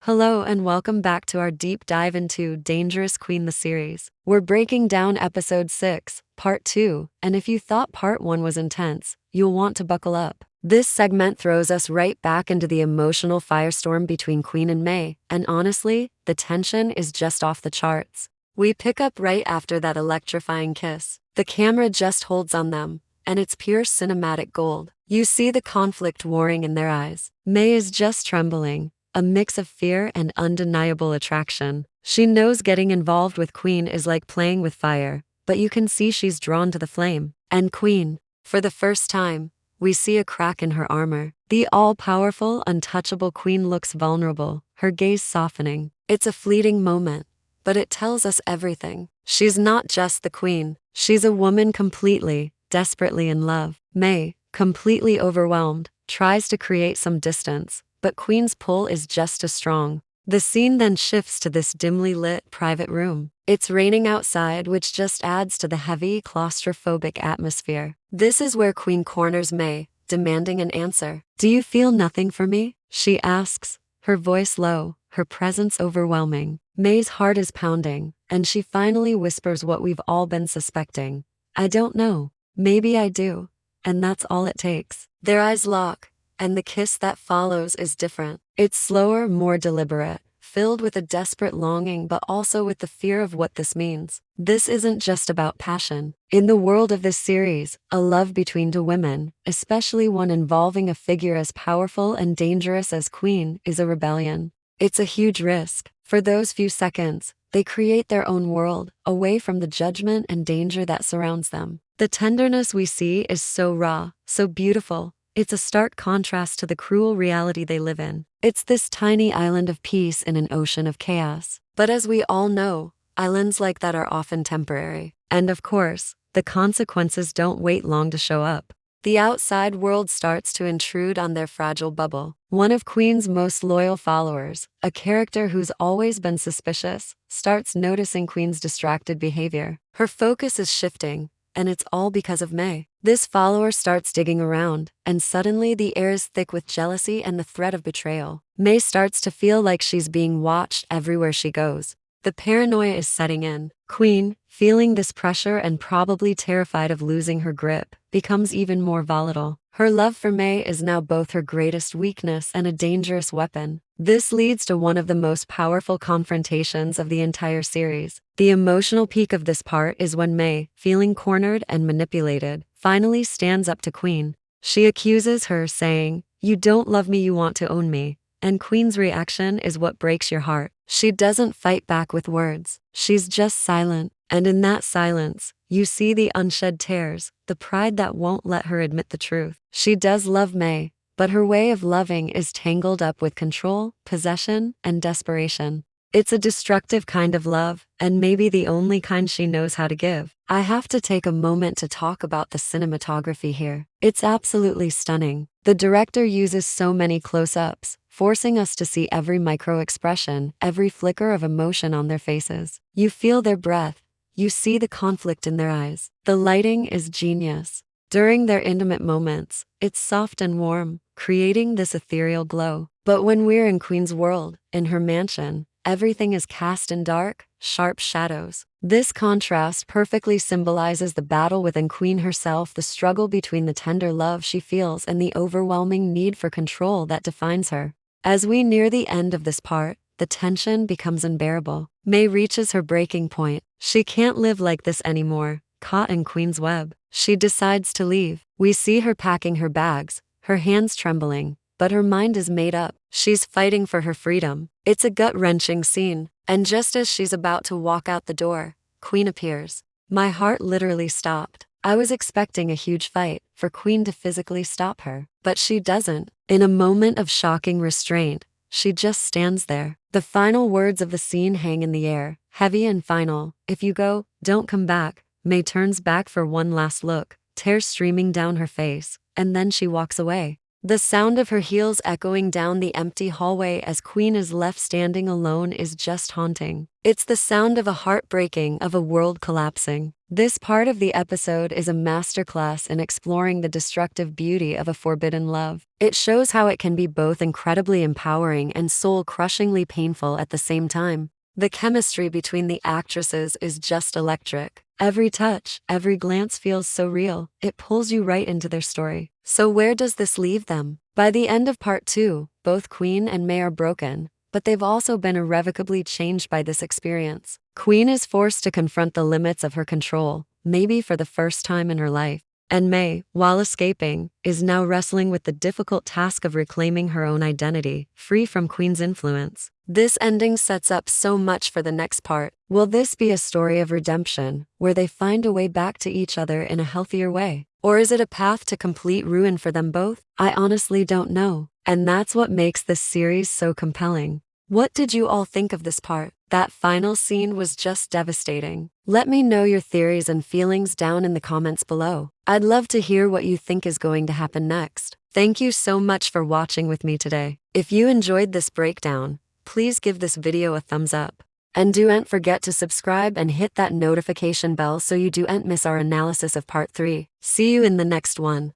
Hello and welcome back to our deep dive into Dangerous Queen the series. We're breaking down episode 6, part 2, and if you thought part 1 was intense, you'll want to buckle up. This segment throws us right back into the emotional firestorm between Queen and May, and honestly, the tension is just off the charts. We pick up right after that electrifying kiss. The camera just holds on them, and it's pure cinematic gold. You see the conflict warring in their eyes. May is just trembling, a mix of fear and undeniable attraction. She knows getting involved with Queen is like playing with fire, but you can see she's drawn to the flame. And Queen, for the first time, we see a crack in her armor. The all-powerful, untouchable Queen looks vulnerable, her gaze softening. It's a fleeting moment, but it tells us everything. She's not just the Queen, she's a woman completely, desperately in love. May, completely overwhelmed, tries to create some distance, but Queen's pull is just as strong. The scene then shifts to this dimly lit private room. It's raining outside, which just adds to the heavy, claustrophobic atmosphere. This is where Queen corners May, demanding an answer. "Do you feel nothing for me?" she asks, her voice low, her presence overwhelming. May's heart is pounding, and she finally whispers what we've all been suspecting. "I don't know. Maybe I do." And that's all it takes. Their eyes lock, and the kiss that follows is different. It's slower, more deliberate, filled with a desperate longing but also with the fear of what this means. This isn't just about passion. In the world of this series, a love between two women, especially one involving a figure as powerful and dangerous as Queen, is a rebellion. It's a huge risk. For those few seconds, they create their own world, away from the judgment and danger that surrounds them. The tenderness we see is so raw, so beautiful. It's a stark contrast to the cruel reality they live in. It's this tiny island of peace in an ocean of chaos. But as we all know, islands like that are often temporary. And of course, the consequences don't wait long to show up. The outside world starts to intrude on their fragile bubble. One of Queen's most loyal followers, a character who's always been suspicious, starts noticing Queen's distracted behavior. Her focus is shifting, and it's all because of May. This follower starts digging around, and suddenly the air is thick with jealousy and the threat of betrayal. May starts to feel like she's being watched everywhere she goes. The paranoia is setting in. Queen, feeling this pressure and probably terrified of losing her grip, becomes even more volatile. Her love for May is now both her greatest weakness and a dangerous weapon. This leads to one of the most powerful confrontations of the entire series. The emotional peak of this part is when May, feeling cornered and manipulated, finally stands up to Queen. She accuses her, saying, "You don't love me, you want to own me." And Queen's reaction is what breaks your heart. She doesn't fight back with words. She's just silent. And in that silence, you see the unshed tears, the pride that won't let her admit the truth. She does love May, but her way of loving is tangled up with control, possession, and desperation. It's a destructive kind of love, and maybe the only kind she knows how to give. I have to take a moment to talk about the cinematography here. It's absolutely stunning. The director uses so many close-ups, forcing us to see every micro-expression, every flicker of emotion on their faces. You feel their breath. You see the conflict in their eyes. The lighting is genius. During their intimate moments, it's soft and warm, creating this ethereal glow. But when we're in Queen's world, in her mansion, everything is cast in dark, sharp shadows. This contrast perfectly symbolizes the battle within Queen herself, the struggle between the tender love she feels and the overwhelming need for control that defines her. As we near the end of this part, the tension becomes unbearable. May reaches her breaking point. She can't live like this anymore, caught in Queen's web. She decides to leave. We see her packing her bags, her hands trembling, but her mind is made up. She's fighting for her freedom. It's a gut-wrenching scene, and just as she's about to walk out the door, Queen appears. My heart literally stopped. I was expecting a huge fight, for Queen to physically stop her, but she doesn't. In a moment of shocking restraint, she just stands there. The final words of the scene hang in the air, heavy and final. "If you go, don't come back." May turns back for one last look, tears streaming down her face, and then she walks away. The sound of her heels echoing down the empty hallway as Queen is left standing alone is just haunting. It's the sound of a heartbreaking, of a world collapsing. This part of the episode is a masterclass in exploring the destructive beauty of a forbidden love. It shows how it can be both incredibly empowering and soul-crushingly painful at the same time. The chemistry between the actresses is just electric. Every touch, every glance feels so real, it pulls you right into their story. So where does this leave them? By the end of part 2, both Queen and May are broken, but they've also been irrevocably changed by this experience. Queen is forced to confront the limits of her control, maybe for the first time in her life. And May, while escaping, is now wrestling with the difficult task of reclaiming her own identity, free from Queen's influence. This ending sets up so much for the next part. Will this be a story of redemption, where they find a way back to each other in a healthier way? Or is it a path to complete ruin for them both? I honestly don't know. And that's what makes this series so compelling. What did you all think of this part? That final scene was just devastating. Let me know your theories and feelings down in the comments below. I'd love to hear what you think is going to happen next. Thank you so much for watching with me today. If you enjoyed this breakdown, please give this video a thumbs up. And don't forget to subscribe and hit that notification bell so you don't miss our analysis of part 3. See you in the next one.